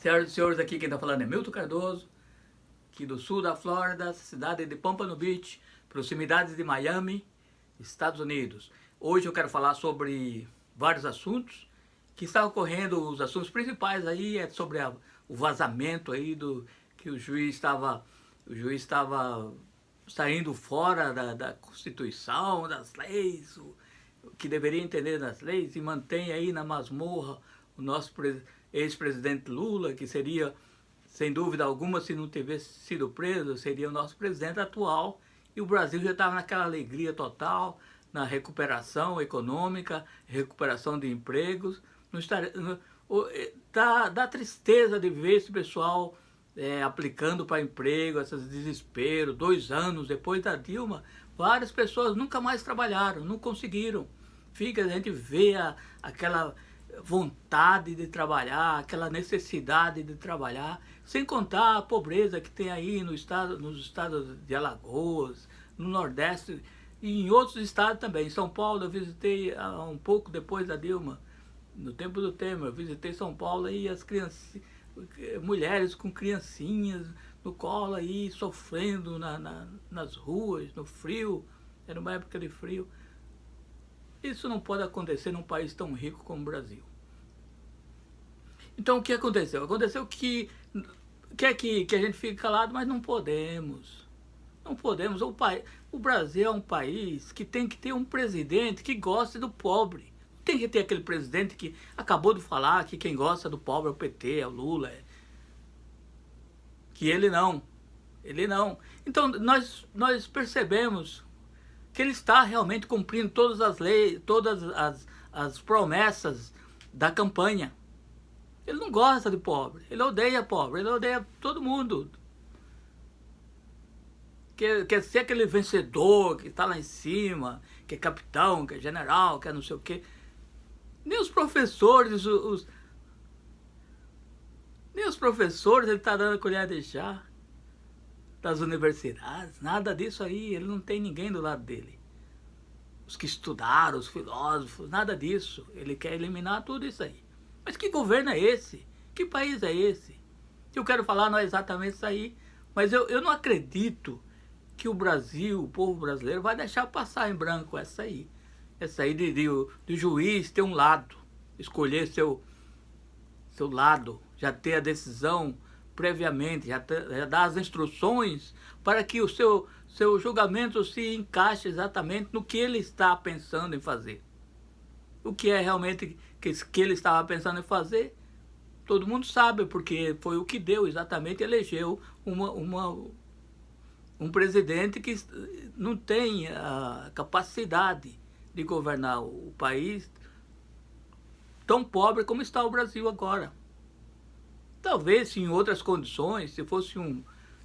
Senhoras e senhores, aqui quem está falando é Milton Cardoso, aqui do sul da Flórida, cidade de Pompano Beach, proximidades de Miami, Estados Unidos. Hoje eu quero falar sobre vários assuntos que estão ocorrendo. Os assuntos principais aí é sobre o vazamento aí do que o juiz estava saindo fora da Constituição, das leis, o que deveria entender das leis, e mantém aí na masmorra o nosso ex-presidente Lula, que seria, sem dúvida alguma, se não tivesse sido preso, seria o nosso presidente atual, e o Brasil já estava naquela alegria total, na recuperação econômica, recuperação de empregos. Dá tristeza de ver esse pessoal aplicando para emprego, esses desesperos. 2 anos depois da Dilma, várias pessoas nunca mais trabalharam, não conseguiram. A gente vê aquela vontade de trabalhar, aquela necessidade de trabalhar, sem contar a pobreza que tem aí nos estados de Alagoas, no Nordeste e em outros estados também. Em São Paulo eu visitei um pouco depois da Dilma, no tempo do Temer, eu visitei São Paulo e as crianças, mulheres com criancinhas no colo aí, sofrendo nas ruas, no frio, era uma época de frio. Isso não pode acontecer num país tão rico como o Brasil. Então o que aconteceu? Aconteceu que quer que a gente fique calado, mas não podemos. Não podemos. O Brasil é um país que tem que ter um presidente que goste do pobre. Não tem que ter aquele presidente que acabou de falar que quem gosta do pobre é o PT, é o Lula. Que ele não. Ele não. Então nós percebemos que ele está realmente cumprindo todas as leis, todas as promessas da campanha. Ele não gosta de pobre, ele odeia pobre, ele odeia todo mundo. Quer ser aquele vencedor que está lá em cima, que é capitão, que é general, que é não sei o quê. Nem os professores, nem os professores ele está dando colher de chá das universidades, nada disso aí, ele não tem ninguém do lado dele. Os que estudaram, os filósofos, nada disso. Ele quer eliminar tudo isso aí. Mas que governo é esse? Que país é esse? O que eu quero falar não é exatamente isso aí, mas eu não acredito que o Brasil, o povo brasileiro, vai deixar passar em branco essa aí. Essa aí de juiz ter um lado, escolher seu lado, já ter a decisão previamente, já dar as instruções para que o seu julgamento se encaixe exatamente no que ele está pensando em fazer. O que é realmente que ele estava pensando em fazer, todo mundo sabe, porque foi o que deu exatamente, elegeu um presidente que não tem a capacidade de governar o país tão pobre como está o Brasil agora. Talvez se em outras condições, se fosse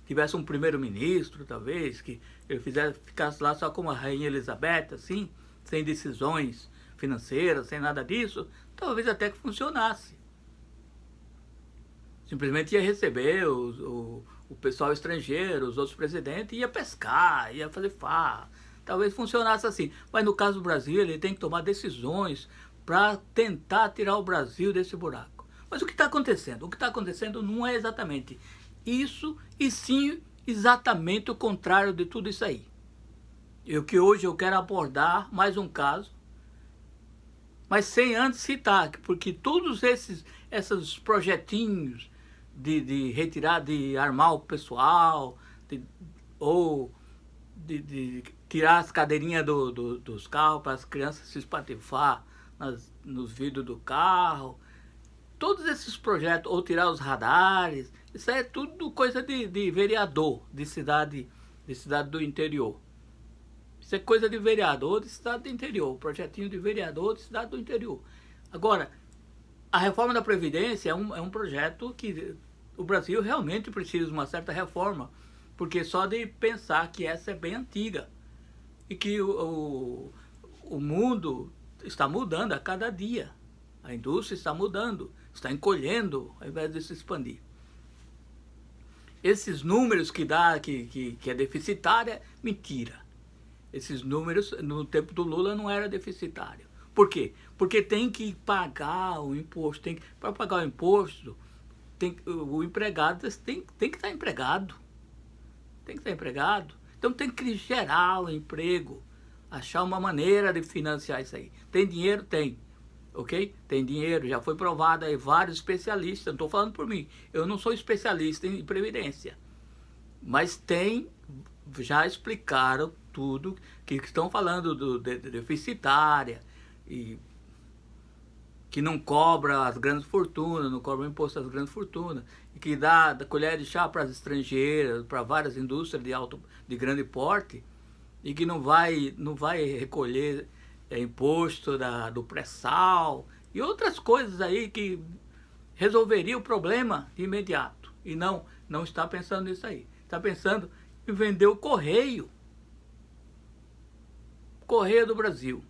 tivesse um primeiro-ministro, talvez, que ele ficasse lá só como a Rainha Elizabeth, assim, sem decisões financeiras, sem nada disso, talvez até que funcionasse. Simplesmente ia receber o pessoal estrangeiro, os outros presidentes, ia pescar, ia fazer farra. Talvez funcionasse assim. Mas no caso do Brasil, ele tem que tomar decisões para tentar tirar o Brasil desse buraco. Mas o que está acontecendo? O que está acontecendo não é exatamente isso, e sim exatamente o contrário de tudo isso aí. Que hoje eu quero abordar mais um caso, mas sem antes citar, porque todos esses projetinhos de retirar, de armar o pessoal, ou de tirar as cadeirinhas dos carros para as crianças se espatifar nos vidros do carro, todos esses projetos, ou tirar os radares, isso é tudo coisa de vereador, de cidade do interior. Isso é coisa de vereador de cidade do interior, projetinho de vereador de cidade do interior. Agora, a reforma da Previdência é um projeto que o Brasil realmente precisa de uma certa reforma, porque só de pensar que essa é bem antiga e que o mundo está mudando a cada dia. A indústria está mudando, está encolhendo ao invés de se expandir. Esses números que é deficitária, mentira. Esses números, no tempo do Lula, não era deficitário. Por quê? Porque tem que pagar o imposto. Para pagar o imposto, o empregado tem que estar empregado. Tem que estar empregado. Então tem que gerar o emprego, achar uma maneira de financiar isso aí. Tem dinheiro? Tem. Ok? Tem dinheiro, já foi provado aí vários especialistas, não estou falando por mim, eu não sou especialista em previdência, mas já explicaram tudo, que estão falando de deficitária, e que não cobra as grandes fortunas, não cobra o imposto às grandes fortunas, e que dá colher de chá para as estrangeiras, para várias indústrias de grande porte, e que não vai recolher imposto do pré-sal e outras coisas aí que resolveria o problema de imediato. E não está pensando nisso aí. Está pensando em vender o Correio. Correio do Brasil.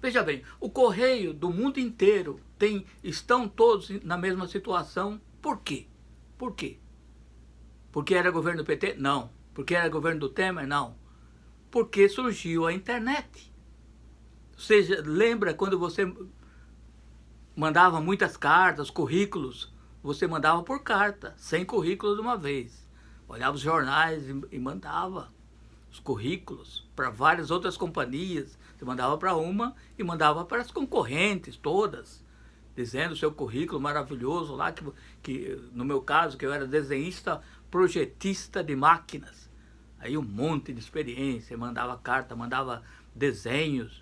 Veja bem, o Correio do mundo inteiro estão todos na mesma situação. Por quê? Por quê? Porque era governo do PT? Não. Porque era governo do Temer? Não. Porque surgiu a internet. Ou seja, lembra quando você mandava muitas cartas, currículos, você mandava por carta, 100 currículos de uma vez. Olhava os jornais e mandava os currículos para várias outras companhias. Você mandava para uma e mandava para as concorrentes todas, dizendo o seu currículo maravilhoso lá, que no meu caso, que eu era desenhista projetista de máquinas. Aí um monte de experiência, mandava carta, mandava desenhos,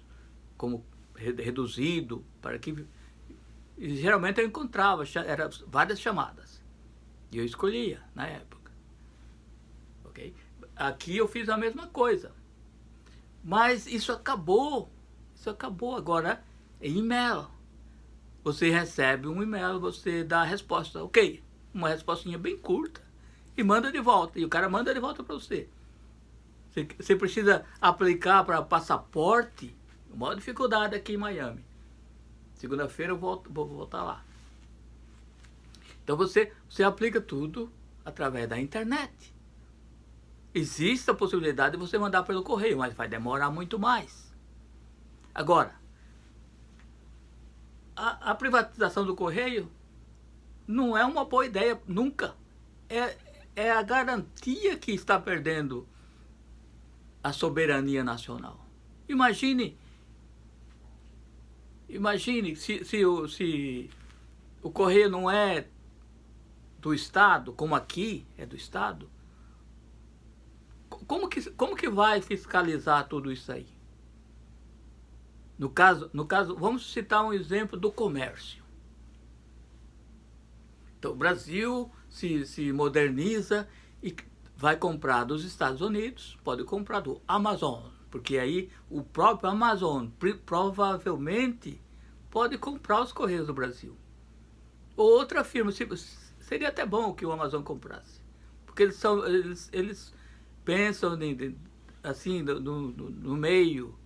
como reduzido, para que... E geralmente eu encontrava, eram várias chamadas. E eu escolhia, na época. Ok? Aqui eu fiz a mesma coisa. Mas isso acabou. Isso acabou. Agora é e-mail. Você recebe um e-mail, você dá a resposta. Ok, uma respostinha bem curta. E manda de volta. E o cara manda de volta para você. Você precisa aplicar para passaporte. Uma dificuldade aqui em Miami. Segunda-feira eu vou voltar lá. Então você aplica tudo através da internet. Existe a possibilidade de você mandar pelo correio, mas vai demorar muito mais. Agora, a privatização do correio não é uma boa ideia nunca. É a garantia que está perdendo a soberania nacional. Imagine se o correio não é do Estado, como aqui é do Estado, como que vai fiscalizar tudo isso aí? No caso, vamos citar um exemplo do comércio. Então, o Brasil se moderniza e vai comprar dos Estados Unidos, pode comprar do Amazon, porque aí o próprio Amazon provavelmente pode comprar os Correios do Brasil. Ou outra firma, seria até bom que o Amazon comprasse, porque eles pensam assim, no meio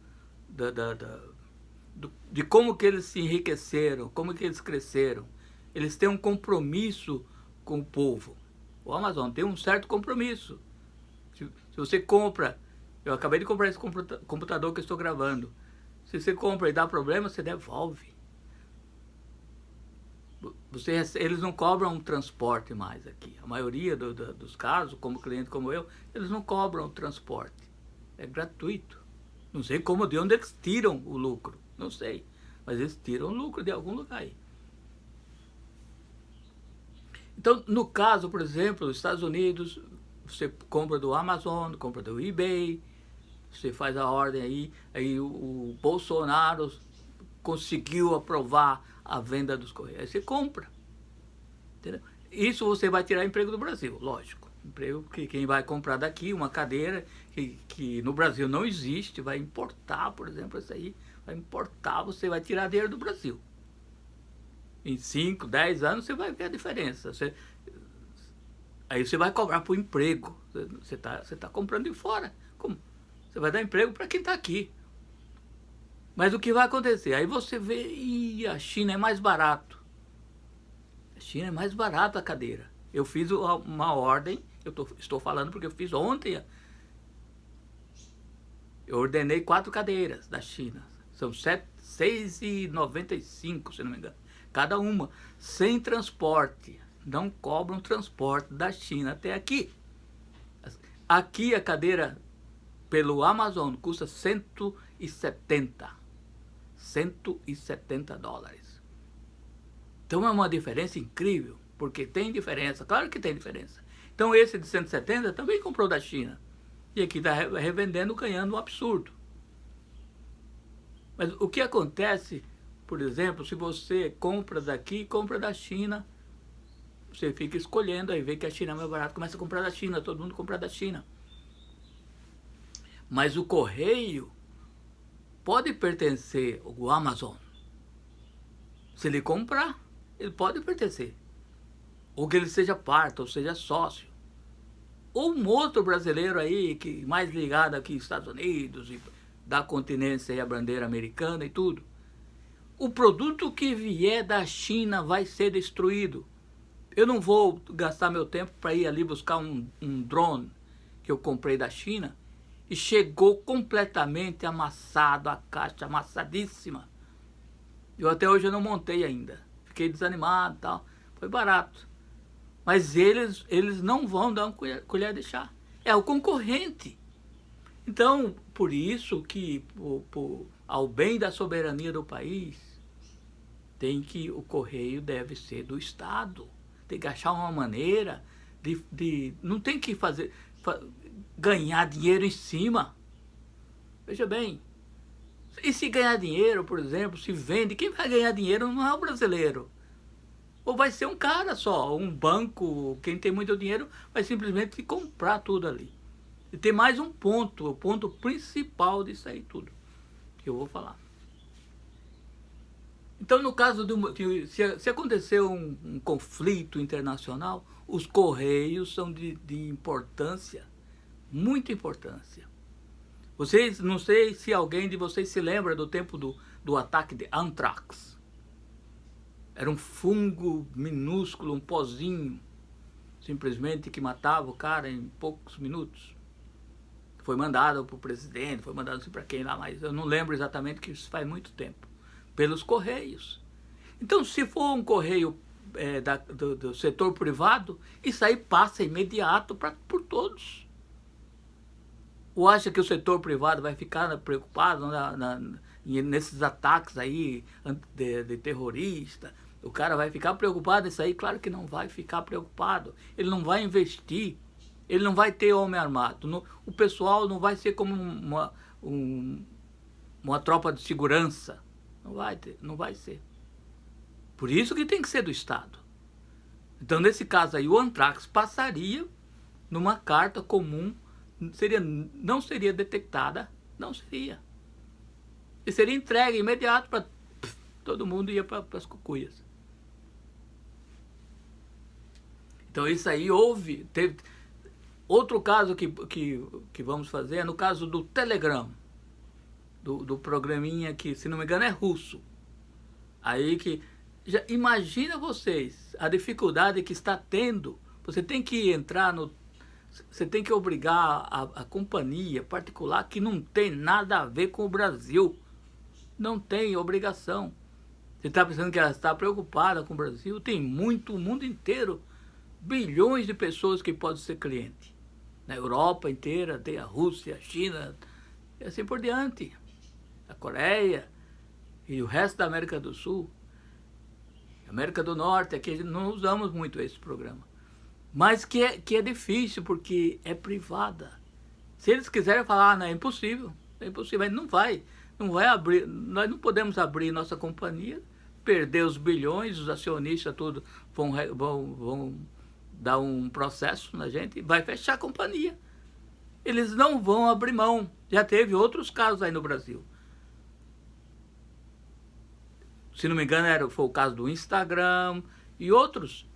de como que eles se enriqueceram, como que eles cresceram. Eles têm um compromisso com o povo. O Amazon tem um certo compromisso. Se você compra, eu acabei de comprar esse computador que eu estou gravando. Se você compra e dá problema, você devolve. Eles não cobram transporte mais aqui. A maioria dos casos, como cliente como eu, eles não cobram transporte. É gratuito. Não sei de onde eles tiram o lucro. Não sei. Mas eles tiram o lucro de algum lugar aí. Então, no caso, por exemplo, dos Estados Unidos, você compra do Amazon, compra do eBay, você faz a ordem aí o Bolsonaro conseguiu aprovar a venda dos Correios. Aí você compra. Entendeu? Isso você vai tirar emprego do Brasil, lógico. Emprego que quem vai comprar daqui, uma cadeira que no Brasil não existe, vai importar, por exemplo, isso aí, vai importar, você vai tirar dinheiro do Brasil. Em 5, 10 anos você vai ver a diferença. Aí você vai cobrar por emprego. Você tá comprando de fora. Como? Você vai dar emprego para quem está aqui. Mas o que vai acontecer? Aí você vê, a China é mais barato. A China é mais barato a cadeira. Eu fiz uma ordem, estou falando porque eu fiz ontem. Eu ordenei 4 cadeiras da China. São R$ 6,95, se não me engano. cada uma, sem transporte. Não cobram transporte da China até aqui. Aqui a cadeira pelo Amazon custa 170 dólares. Então é uma diferença incrível, porque tem diferença, claro que tem diferença. Então esse de 170 também comprou da China. E aqui está revendendo, ganhando um absurdo. Mas o que acontece, por exemplo, se você compra daqui e compra da China, você fica escolhendo, aí vê que a China é mais barato, começa a comprar da China, todo mundo compra da China. Mas o correio pode pertencer ao Amazon. Se ele comprar, ele pode pertencer. Ou que ele seja parte, ou seja sócio. Ou um outro brasileiro aí, que mais ligado aqui aos Estados Unidos, e da continência e a bandeira americana e tudo. O produto que vier da China vai ser destruído. Eu não vou gastar meu tempo para ir ali buscar um drone que eu comprei da China e chegou completamente amassado, a caixa amassadíssima. Eu até hoje eu não montei ainda. Fiquei desanimado e tal. Foi barato. Mas eles não vão dar uma colher de chá. É o concorrente. Então, por isso que, ao bem da soberania do país, o correio deve ser do Estado. Tem que achar uma maneira não tem que ganhar dinheiro em cima. Veja bem, e se ganhar dinheiro, por exemplo, se vende, quem vai ganhar dinheiro não é o brasileiro. Ou vai ser um cara só, um banco, quem tem muito dinheiro vai simplesmente comprar tudo ali. E tem mais um ponto, o ponto principal disso aí tudo, que eu vou falar. Então, no caso se acontecer um conflito internacional, os correios são de importância, muita importância. Não sei se alguém de vocês se lembra do tempo do ataque de Anthrax. Era um fungo minúsculo, um pozinho, simplesmente que matava o cara em poucos minutos. Foi mandado para o presidente, foi mandado não sei para quem lá, mas eu não lembro exatamente, que isso faz muito tempo. Pelos correios. Então, se for um correio do setor privado, isso aí passa imediato por todos. Ou acha que o setor privado vai ficar preocupado nesses ataques aí de terrorista? O cara vai ficar preocupado nisso aí? Claro que não vai ficar preocupado. Ele não vai investir. Ele não vai ter homem armado. O pessoal não vai ser como uma tropa de segurança. Não vai ser. Por isso que tem que ser do Estado. Então, nesse caso aí, o Anthrax passaria numa carta comum, não seria detectada, não seria. E seria entregue imediato para todo mundo, ia para as cucuias. Então, isso aí teve outro caso que vamos fazer, é no caso do Telegram. Do programinha que, se não me engano, é russo. Aí já imagina vocês a dificuldade que está tendo. Você tem que você tem que obrigar a companhia particular que não tem nada a ver com o Brasil. Não tem obrigação. Você está pensando que ela está preocupada com o Brasil? Tem o mundo inteiro, bilhões de pessoas que podem ser cliente. Na Europa inteira tem a Rússia, a China, e assim por diante. A Coreia e o resto da América do Sul. América do Norte, aqui a gente não usamos muito esse programa. Mas que é difícil, porque é privada. Se eles quiserem falar, não, é impossível, mas não vai abrir, nós não podemos abrir nossa companhia, perder os bilhões, os acionistas todos vão dar um processo na gente, vai fechar a companhia. Eles não vão abrir mão. Já teve outros casos aí no Brasil. Se não me engano, foi o caso do Instagram e outros.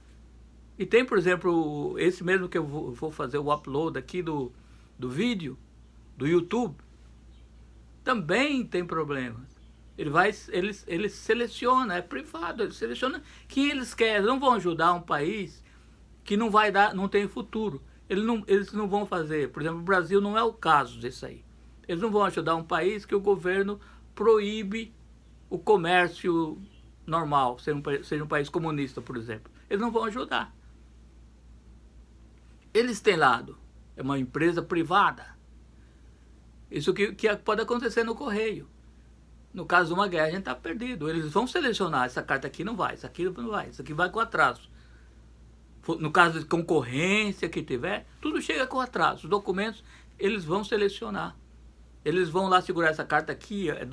E tem, por exemplo, esse mesmo que eu vou fazer o upload aqui do vídeo, do YouTube, também tem problemas. Ele seleciona, é privado, ele seleciona quem eles querem. Eles não vão ajudar um país que não tem futuro. Eles não vão fazer, por exemplo, o Brasil não é o caso disso aí. Eles não vão ajudar um país que o governo proíbe o comércio normal, seja um país comunista, por exemplo. Eles não vão ajudar. Eles têm lado. É uma empresa privada. Isso que pode acontecer no Correio. No caso de uma guerra, a gente está perdido. Eles vão selecionar, essa carta aqui não vai, essa aqui não vai, isso aqui vai com atraso. No caso de concorrência que tiver, tudo chega com atraso. Os documentos, eles vão selecionar. Eles vão lá segurar essa carta aqui, é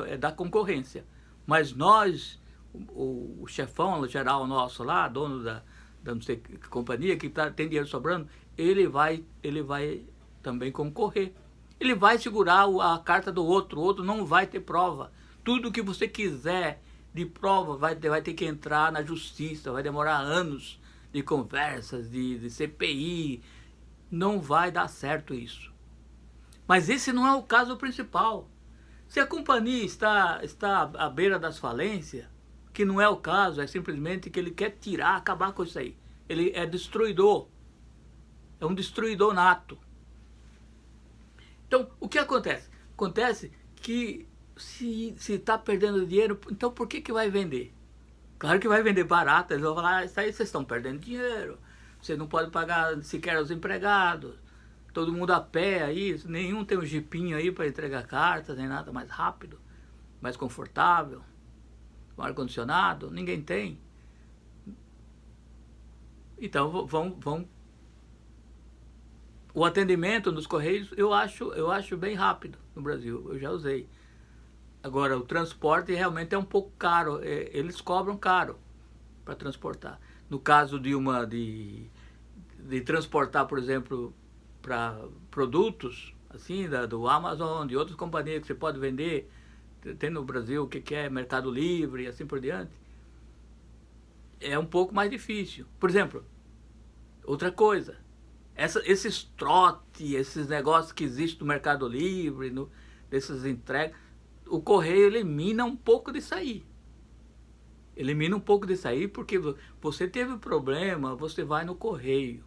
é da concorrência. Mas nós, o chefão geral nosso lá, dono da não sei que companhia, que tem dinheiro sobrando, ele vai também concorrer. Ele vai segurar a carta do outro, o outro não vai ter prova. Tudo que você quiser de prova vai ter que entrar na justiça, vai demorar anos de conversas, de CPI. Não vai dar certo isso. Mas esse não é o caso principal. Se a companhia está à beira das falências, que não é o caso, é simplesmente que ele quer acabar com isso aí. Ele é destruidor. É um destruidor nato. Então, o que acontece? Acontece que se está perdendo dinheiro, então por que vai vender? Claro que vai vender barato, eles vão falar, isso aí vocês estão perdendo dinheiro, você não pode pagar sequer os empregados, todo mundo a pé aí, nenhum tem um jipinho aí para entregar cartas, nem nada mais rápido, mais confortável, com ar-condicionado, ninguém tem. Então vão. O atendimento nos Correios eu acho bem rápido no Brasil, eu já usei. Agora, o transporte realmente é um pouco caro, eles cobram caro para transportar. No caso de transportar, por exemplo, para produtos, assim, do Amazon, de outras companhias que você pode vender, tem no Brasil o que é Mercado Livre e assim por diante, é um pouco mais difícil. Por exemplo, outra coisa, esses trote, esses negócios que existem no Mercado Livre, desses entregas, o Correio elimina um pouco disso aí. Elimina um pouco disso aí porque você teve problema, você vai no Correio.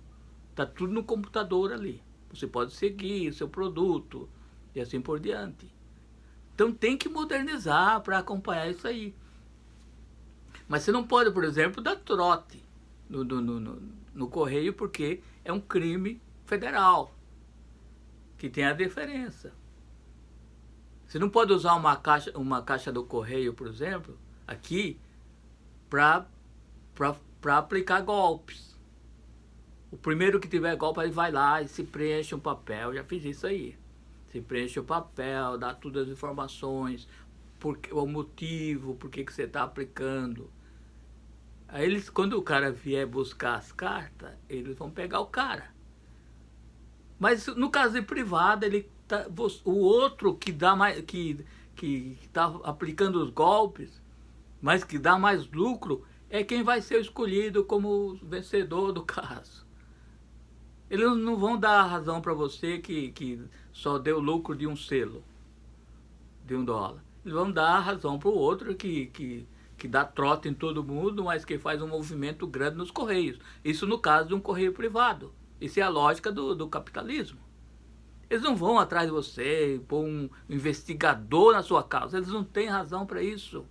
Está tudo no computador ali. Você pode seguir o seu produto e assim por diante. Então tem que modernizar para acompanhar isso aí. Mas você não pode, por exemplo, dar trote no Correio porque é um crime federal, que tem a diferença. Você não pode usar uma caixa do Correio, por exemplo, aqui, para aplicar golpes. O primeiro que tiver golpe, ele vai lá e se preenche um papel. Eu já fiz isso aí. Se preenche o papel, dá todas as informações, o motivo, por que você está aplicando. Aí quando o cara vier buscar as cartas, eles vão pegar o cara. Mas no caso de privado, o outro que dá mais, que está aplicando os golpes, mas que dá mais lucro, é quem vai ser escolhido como vencedor do caso. Eles não vão dar a razão para você que só deu lucro de um selo, de $1. Eles vão dar a razão para o outro que dá trote em todo mundo, mas que faz um movimento grande nos Correios. Isso no caso de um correio privado. Isso é a lógica do capitalismo. Eles não vão atrás de você, pôr um investigador na sua causa. Eles não têm razão para isso.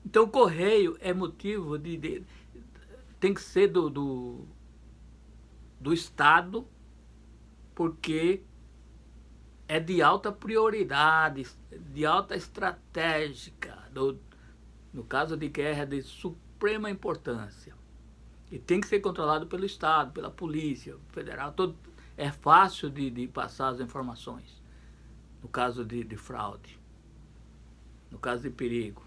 Então o Correio é motivo tem que ser do Estado, porque é de alta prioridade, de alta estratégica, no caso de guerra, de suprema importância. E tem que ser controlado pelo Estado, pela Polícia Federal. É fácil de passar as informações, no caso de fraude, no caso de perigo.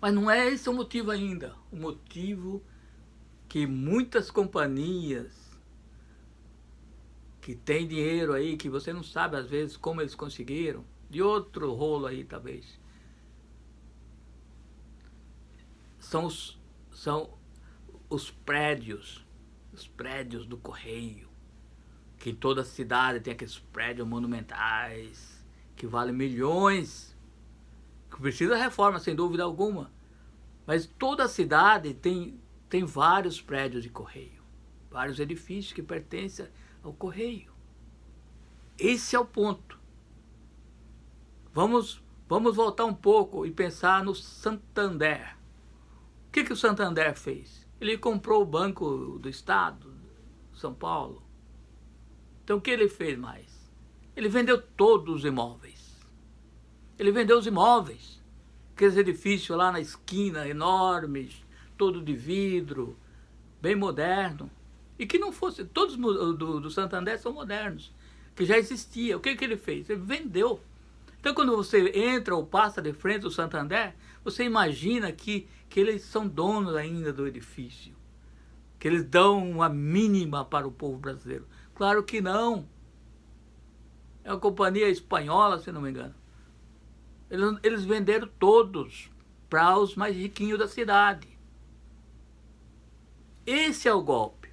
Mas não é esse o motivo ainda. O motivo que muitas companhias que têm dinheiro aí, que você não sabe às vezes como eles conseguiram, de outro rolo aí talvez, são os prédios do Correio, que em toda a cidade tem aqueles prédios monumentais, que valem milhões, que precisa de reforma, sem dúvida alguma. Mas toda a cidade tem vários prédios de Correio, vários edifícios que pertencem ao Correio. Esse é o ponto. Vamos Vamos voltar um pouco e pensar no Santander. O que o Santander fez? Ele comprou o Banco do Estado, São Paulo. Então o que ele fez mais? Ele vendeu todos os imóveis. Ele vendeu os imóveis. Aqueles edifícios lá na esquina, enormes, todo de vidro, bem moderno. E que não fosse, todos do Santander são modernos, que já existia. O que ele fez? Ele vendeu. Então quando você entra ou passa de frente do Santander, você imagina que eles são donos ainda do edifício, que eles dão uma mínima para o povo brasileiro. Claro que não. É uma companhia espanhola, se não me engano. Eles venderam todos para os mais riquinhos da cidade. Esse é o golpe.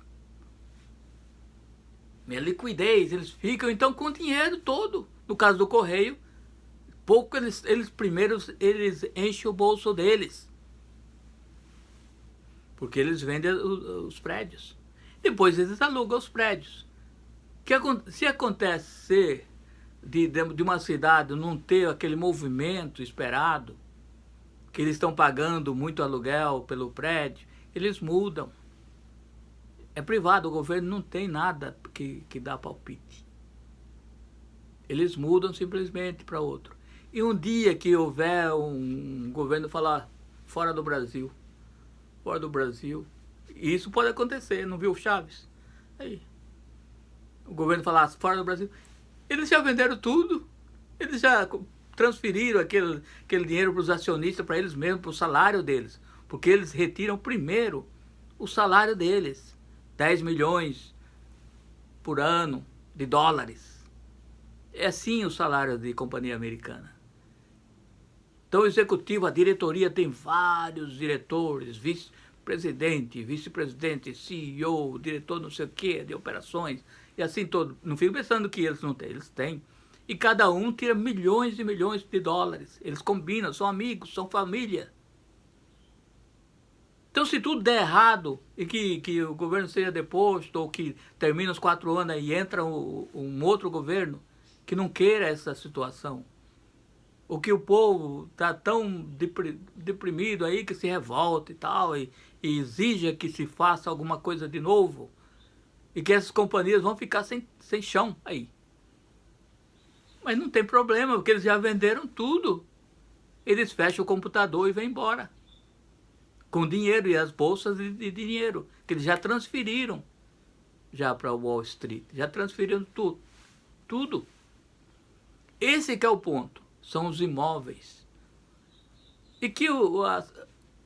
É liquidez. Eles ficam então com o dinheiro todo. No caso do Correio, pouco eles enchem o bolso deles. Porque eles vendem os prédios. Depois eles alugam os prédios. Se acontecer de uma cidade não ter aquele movimento esperado, que eles estão pagando muito aluguel pelo prédio, eles mudam. É privado, o governo não tem nada que dá palpite. Eles mudam simplesmente para outro. E um dia que houver um governo falar fora do Brasil, isso pode acontecer, não viu Chaves? Aí, o governo falar fora do Brasil, eles já venderam tudo, eles já transferiram aquele dinheiro para os acionistas, para eles mesmos, para o salário deles, porque eles retiram primeiro o salário deles, 10 milhões por ano de dólares. É assim o salário de companhia americana. Então o executivo, a diretoria tem vários diretores, vice-presidente, vice-presidente, CEO, diretor não sei o que, de operações, e assim todo. Não fico pensando que eles não têm, eles têm. E cada um tira milhões e milhões de dólares. Eles combinam, são amigos, são família. Então se tudo der errado e que o governo seja deposto ou que termina os 4 anos e entra um outro governo que não queira essa situação, ou que o povo está tão deprimido aí que se revolta e tal, e exija que se faça alguma coisa de novo, e que essas companhias vão ficar sem chão aí. Mas não tem problema, porque eles já venderam tudo. Eles fecham o computador e vão embora. Com dinheiro e as bolsas de dinheiro, que eles já transferiram já para Wall Street. Já transferiram tudo. Tudo. Esse que é o ponto. São os imóveis. E que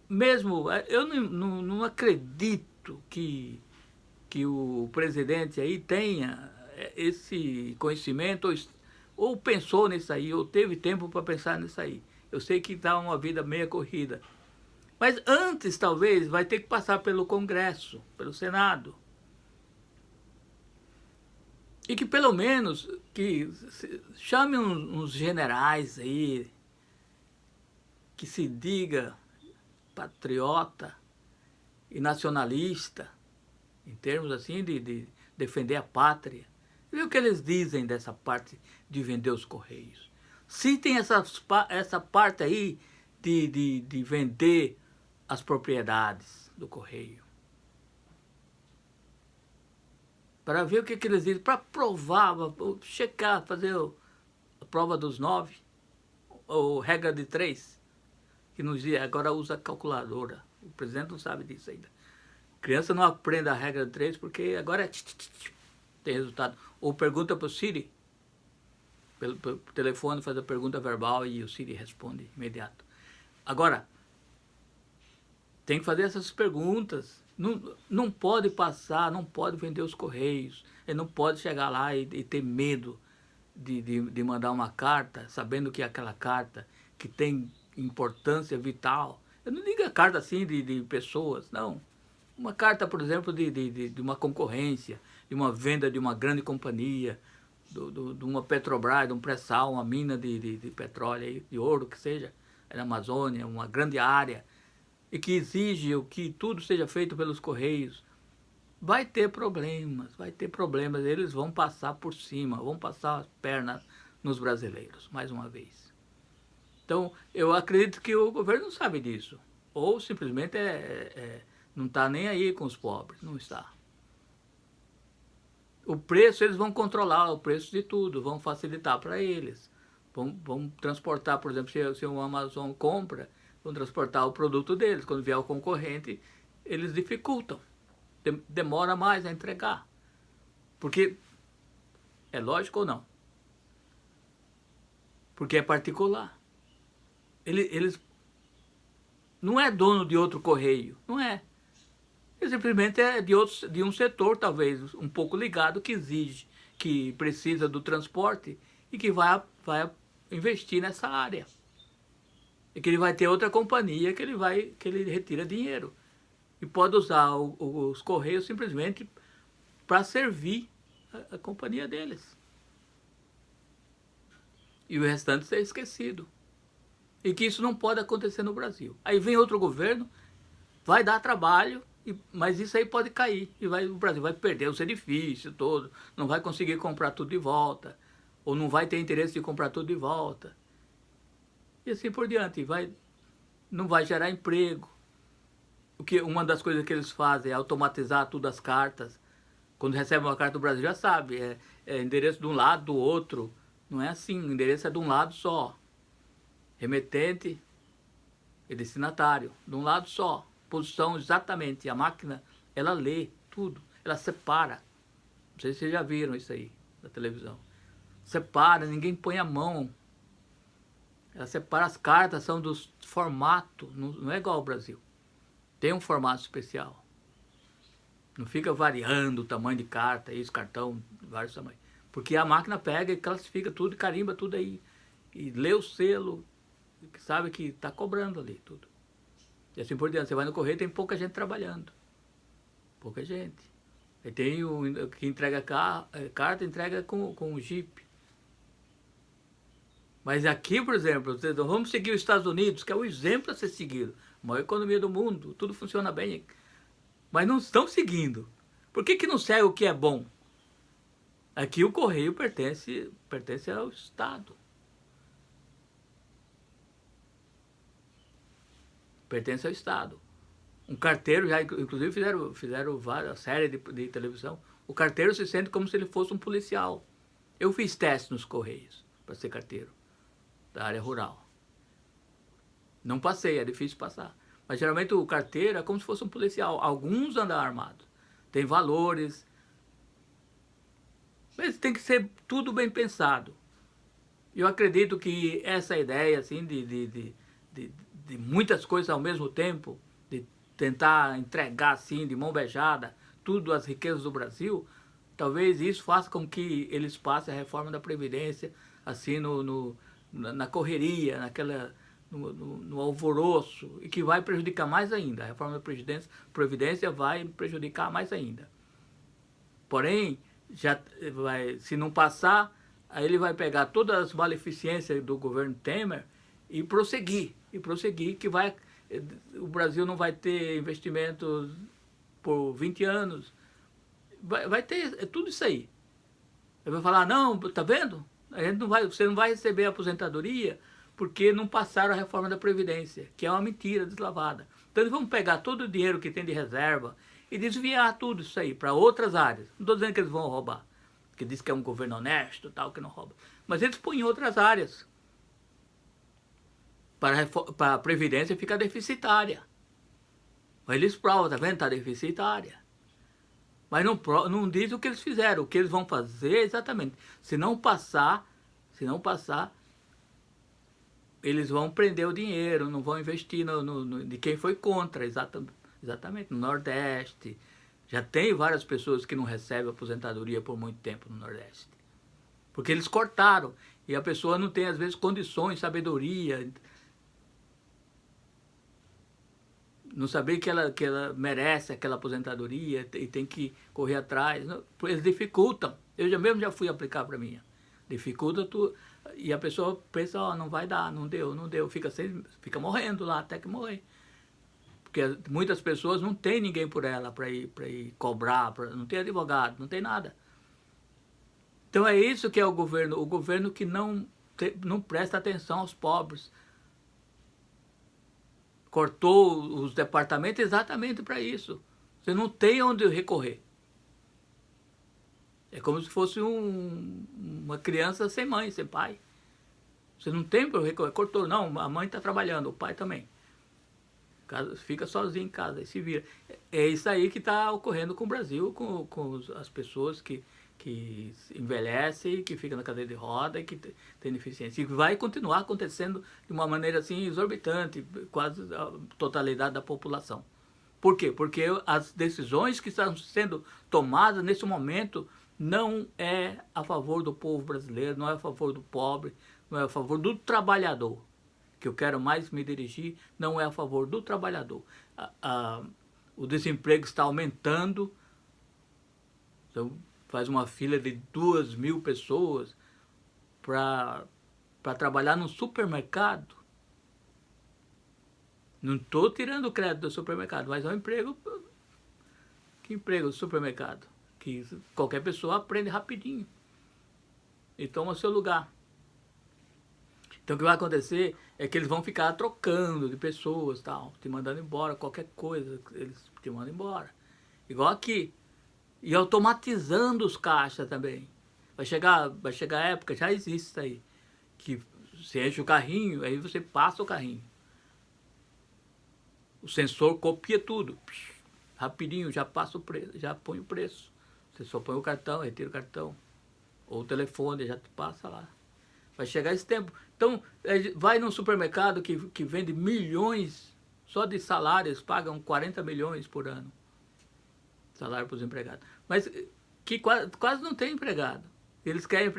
mesmo, eu não acredito que o presidente aí tenha esse conhecimento, ou pensou nisso aí, ou teve tempo para pensar nisso aí. Eu sei que está uma vida meia corrida. Mas antes, talvez, vai ter que passar pelo Congresso, pelo Senado. E que pelo menos que chame uns generais aí, que se diga patriota e nacionalista, em termos assim de defender a pátria. E o que eles dizem dessa parte de vender os Correios? Citem essa parte aí de vender as propriedades do Correio. Para ver o que eles dizem, para provar, checar, fazer a prova dos 9, ou regra de 3, que nos diz, agora usa calculadora. O presidente não sabe disso ainda. Criança não aprende a regra de 3 porque agora tem resultado. Ou pergunta para o Siri, pelo telefone faz a pergunta verbal e o Siri responde imediato. Agora, tem que fazer essas perguntas. Não pode passar, não pode vender os Correios. Ele não pode chegar lá e ter medo de mandar uma carta, sabendo que aquela carta que tem importância vital. Eu não digo a carta assim de pessoas, não. Uma carta, por exemplo, de uma concorrência, de uma venda de uma grande companhia, de uma Petrobras, de um pré-sal, uma mina de petróleo, de ouro, que seja, na Amazônia, uma grande área, e que exige que tudo seja feito pelos Correios, vai ter problemas, eles vão passar por cima, vão passar as pernas nos brasileiros, mais uma vez. Então, eu acredito que o governo não sabe disso. Ou simplesmente não está nem aí com os pobres, não está. O preço, eles vão controlar o preço de tudo, vão facilitar para eles. Vão transportar, por exemplo, se o Amazon compra, vão transportar o produto deles. Quando vier o concorrente, eles dificultam. Demora mais a entregar. Porque, é lógico ou não? Porque é particular. Eles não é dono de outro correio, não é. Ele simplesmente é de um setor, talvez, um pouco ligado, que exige, que precisa do transporte e que vai investir nessa área. E que ele vai ter outra companhia que ele retira dinheiro. E pode usar os correios simplesmente para servir a companhia deles. E o restante ser esquecido. E que isso não pode acontecer no Brasil. Aí vem outro governo, vai dar trabalho, mas isso aí pode cair. E o Brasil vai perder os edifícios todos, não vai conseguir comprar tudo de volta, ou não vai ter interesse de comprar tudo de volta. E assim por diante, não vai gerar emprego. Uma das coisas que eles fazem é automatizar tudo as cartas. Quando recebe uma carta do Brasil, já sabe, é endereço de um lado, do outro. Não é assim, o endereço é de um lado só. Remetente e destinatário, de um lado só. Posição exatamente. A máquina, ela lê tudo, ela separa. Não sei se vocês já viram isso aí na televisão. Separa, ninguém põe a mão. Ela separa as cartas, são dos formato, não é igual ao Brasil. Tem um formato especial. Não fica variando o tamanho de carta, isso, cartão, vários tamanhos. Porque a máquina pega e classifica tudo, carimba tudo aí. E lê o selo, que sabe que está cobrando ali tudo. E assim por diante. Você vai no correio, tem pouca gente trabalhando. Pouca gente. Aí tem o que entrega carta, entrega com o Jeep. Mas aqui, por exemplo, vamos seguir os Estados Unidos, que é o exemplo a ser seguido. A maior economia do mundo, tudo funciona bem. Mas não estão seguindo. Por que não segue o que é bom? Aqui o correio pertence ao Estado. Pertence ao Estado. Um carteiro, já inclusive fizeram várias séries de televisão, o carteiro se sente como se ele fosse um policial. Eu fiz teste nos correios para ser carteiro da área rural. Não passei, é difícil passar. Mas geralmente o carteiro é como se fosse um policial. Alguns andam armados. Tem valores. Mas tem que ser tudo bem pensado. Eu acredito que essa ideia assim, de muitas coisas ao mesmo tempo, de tentar entregar assim, de mão beijada, tudo as riquezas do Brasil, talvez isso faça com que eles passem a reforma da Previdência assim na correria, no alvoroço, e que vai prejudicar mais ainda. A reforma da Previdência vai prejudicar mais ainda. Porém, se não passar, aí ele vai pegar todas as maleficências do governo Temer e prosseguir, que o Brasil não vai ter investimentos por 20 anos. Vai ter tudo isso aí. Ele vai falar, não, tá vendo? Você não vai receber a aposentadoria porque não passaram a reforma da Previdência, que é uma mentira deslavada. Então eles vão pegar todo o dinheiro que tem de reserva e desviar tudo isso aí para outras áreas. Não estou dizendo que eles vão roubar, que diz que é um governo honesto, tal, que não rouba. Mas eles põem em outras áreas. Para a Previdência ficar deficitária. Mas eles provam, tá vendo? Está deficitária. Mas não diz o que eles fizeram. O que eles vão fazer exatamente. Se não passar, eles vão prender o dinheiro, não vão investir de quem foi contra, exatamente, no Nordeste. Já tem várias pessoas que não recebem aposentadoria por muito tempo no Nordeste. Porque eles cortaram. E a pessoa não tem, às vezes, condições, sabedoria. Não saber que ela merece aquela aposentadoria e tem que correr atrás. Eles dificultam. Eu mesmo já fui aplicar para mim. Dificulta tu. E a pessoa pensa, não vai dar, não deu. Fica morrendo lá até que morrer. Porque muitas pessoas não tem ninguém por ela para ir cobrar, não tem advogado, não tem nada. Então é isso que é o governo que não presta atenção aos pobres, cortou os departamentos exatamente para isso. Você não tem onde recorrer. É como se fosse uma criança sem mãe, sem pai. Você não tem para recorrer. Cortou, não, a mãe está trabalhando, o pai também. Fica sozinho em casa e se vira. É isso aí que está ocorrendo com o Brasil, com as pessoas que envelhecem, que ficam na cadeira de roda e que têm deficiência. E vai continuar acontecendo de uma maneira assim exorbitante, quase a totalidade da população. Por quê? Porque as decisões que estão sendo tomadas nesse momento não é a favor do povo brasileiro, não é a favor do pobre, não é a favor do trabalhador. Que eu quero mais me dirigir, não é a favor do trabalhador. O desemprego está aumentando, então faz uma fila de 2.000 pessoas para trabalhar no supermercado. Não estou tirando o crédito do supermercado, mas é um emprego. Que emprego do supermercado? Que qualquer pessoa aprende rapidinho e toma seu lugar. Então o que vai acontecer é que eles vão ficar trocando de pessoas, tal, te mandando embora, qualquer coisa, eles te mandam embora. Igual aqui. E automatizando os caixas também. Vai chegar a época, já existe isso aí, que você enche o carrinho, aí você passa o carrinho. O sensor copia tudo. Rapidinho, já passa o preço, já põe o preço. Você só põe o cartão, retira o cartão. Ou o telefone, já te passa lá. Vai chegar esse tempo. Então, vai num supermercado que vende milhões, só de salários, pagam 40 milhões por ano. Salário para os empregados. Mas que quase não tem empregado. Eles querem...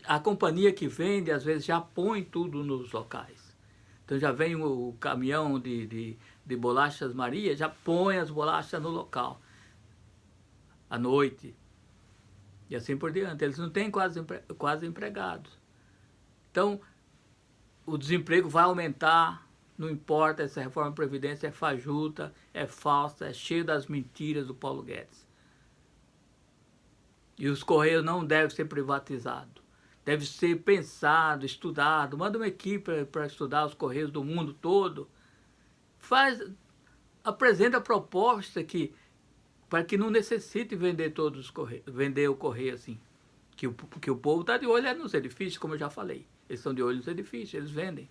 a companhia que vende, às vezes, já põe tudo nos locais. Então, já vem o caminhão de bolachas Maria, já põe as bolachas no local. À noite. E assim por diante. Eles não têm quase empregados. Então, o desemprego vai aumentar, não importa, essa reforma da Previdência é fajuta, é falsa, é cheia das mentiras do Paulo Guedes. E os Correios não devem ser privatizados. Deve ser pensado, estudado. Manda uma equipe para estudar os Correios do mundo todo. Apresenta a proposta para que não necessite vender todos os Correios, vender o Correio assim. Que o povo está de olho nos edifícios, como eu já falei. Eles estão de olho nos edifícios, eles vendem.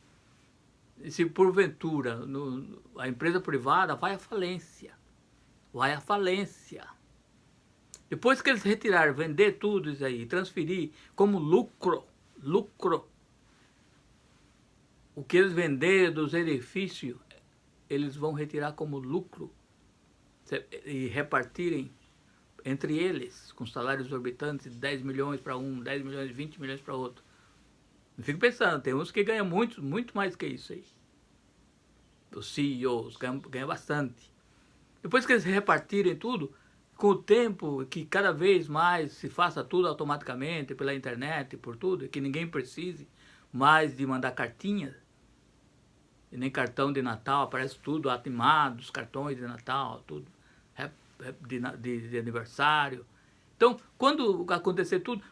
E se porventura a empresa privada vai à falência. Vai à falência. Depois que eles retirarem, vender tudo isso aí, transferir como lucro, o que eles venderem dos edifícios, eles vão retirar como lucro e repartirem entre eles, com salários exorbitantes de 10 milhões para um, 10 milhões, 20 milhões para outro. Eu fico pensando, tem uns que ganham muito mais que isso aí. Os CEOs ganham bastante. Depois que eles repartirem tudo, com o tempo que cada vez mais se faça tudo automaticamente, pela internet, por tudo, que ninguém precise mais de mandar cartinhas, e nem cartão de Natal, aparece tudo atimado, os cartões de Natal, tudo, de aniversário. Então, quando acontecer tudo,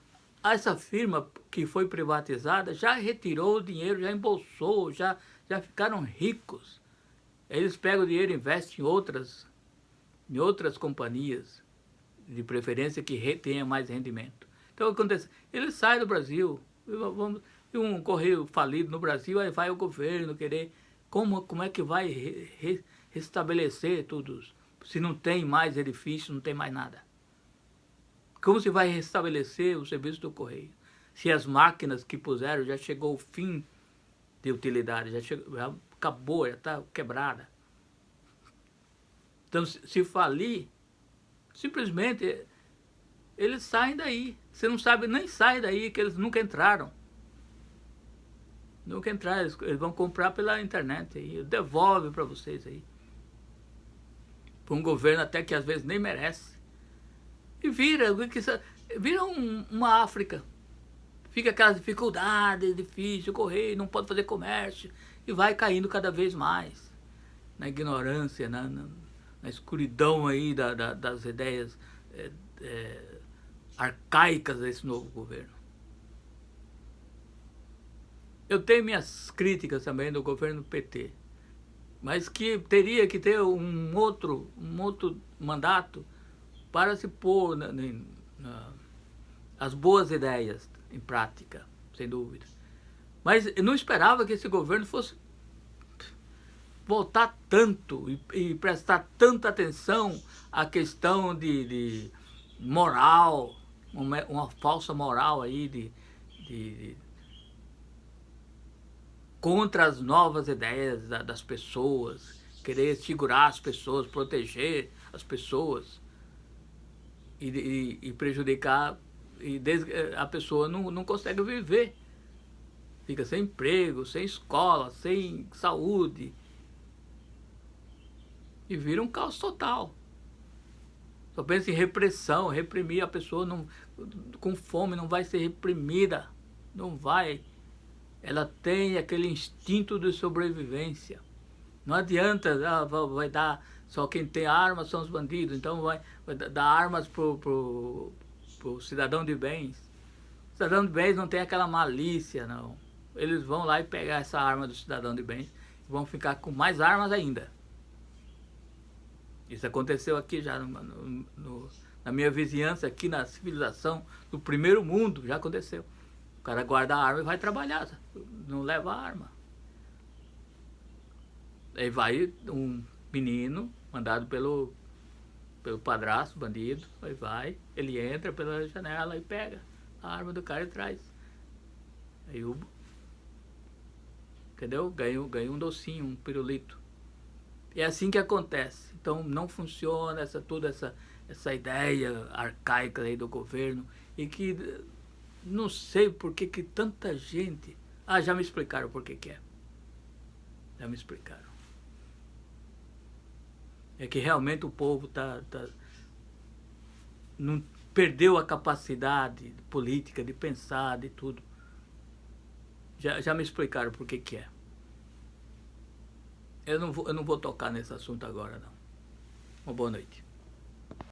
essa firma que foi privatizada já retirou o dinheiro, já embolsou, já ficaram ricos. Eles pegam o dinheiro e investem em outras companhias, de preferência que tenha mais rendimento. Então, o que acontece? Eles saem do Brasil, e um correio falido no Brasil, aí vai o governo querer, como é que vai restabelecer tudo, se não tem mais edifício, não tem mais nada. Como se vai restabelecer o serviço do correio? Se as máquinas que puseram já chegou ao fim de utilidade, já acabou, já está quebrada. Então, se falir, simplesmente eles saem daí. Você não sabe, nem sai daí, que eles nunca entraram. Nunca entraram, eles vão comprar pela internet aí, devolve para vocês aí. Para um governo até que às vezes nem merece. E vira uma África. Fica aquela dificuldade, difícil, correr, não pode fazer comércio. E vai caindo cada vez mais. Na ignorância, na escuridão aí das ideias arcaicas desse novo governo. Eu tenho minhas críticas também do governo PT. mas que teria que ter um outro mandato para se pôr as boas ideias em prática, sem dúvida. Mas eu não esperava que esse governo fosse voltar tanto e prestar tanta atenção à questão de moral, uma falsa moral aí contra as novas ideias das pessoas, querer segurar as pessoas, proteger as pessoas e prejudicar, a pessoa não consegue viver, fica sem emprego, sem escola, sem saúde, e vira um caos total. Só pensa em repressão, reprimir a pessoa com fome, não vai ser reprimida, não vai. Ela tem aquele instinto de sobrevivência. Não adianta, vai dar, só quem tem armas são os bandidos, então vai dar armas pro cidadão de bens. O cidadão de bens não tem aquela malícia, não. Eles vão lá e pegar essa arma do cidadão de bens e vão ficar com mais armas ainda. Isso aconteceu aqui já na minha vizinhança, aqui na civilização do primeiro mundo, já aconteceu. O cara guarda a arma e vai trabalhar, não leva a arma. Aí vai um menino, mandado pelo padrasto, bandido, aí vai, ele entra pela janela e pega a arma do cara e traz. Aí entendeu? Ganha um docinho, um pirulito. É assim que acontece. Então não funciona toda essa ideia arcaica aí do governo, e que não sei por que tanta gente... Ah, já me explicaram por que é. Já me explicaram. É que realmente o povo não perdeu a capacidade política de pensar, de tudo. Já me explicaram por que é. Eu não vou tocar nesse assunto agora, não. Uma boa noite.